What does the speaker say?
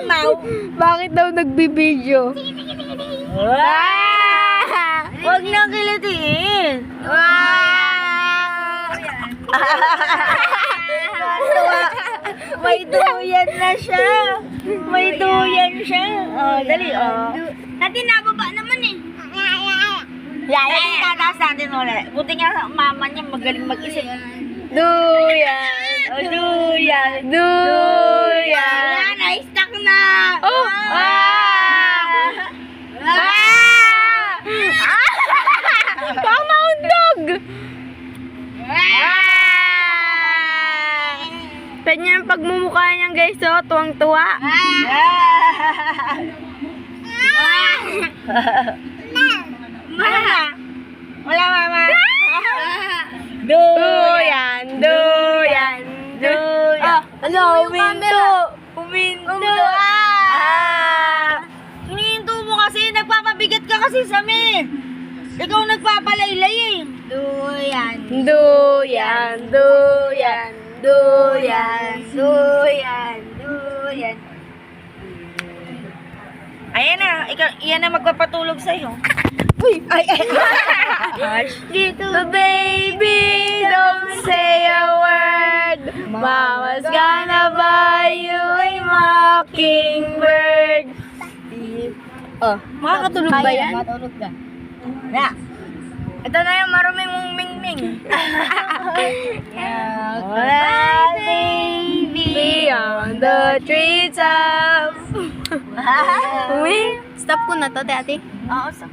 mau. Bakit daw nagbibideo? Huwag nang kilitiin. May duyan na siya. May duyan siya. Oh, dali, oh. Natin nababa naman eh. Dali, tataas natin ulit. Buti nga mama niya magaling mag-isip. Duyan! Oh, duyan. Duyan! Wala na, stuck na. Oh! Pang maundog! Tignan yung pagmumukha niyan guys, oh, tuwang-tuwa. Wala, mama. Duyan! Duyan! Duyan! Hello, Winto! Winto! Hinihinto mo kasi, nagpapabigat ka kasi sa amin. Ikaw nagpapalaylay eh. Duyan. Duyan! Duyan! Duyan! Duyan, duyan. Ayan na, iyan na magpapatulog sa'yo. Uy! Ay, dito. Baby, don't say a word. Mama's gonna buy you a mockingbird. Oh, makakatulog ba yan? Makatulog ka. Na. Ito na yung maruming mong mingming. Well, baby. Beyond the treetops. Wow. Uy, stop ko na to, ate. Oo, sa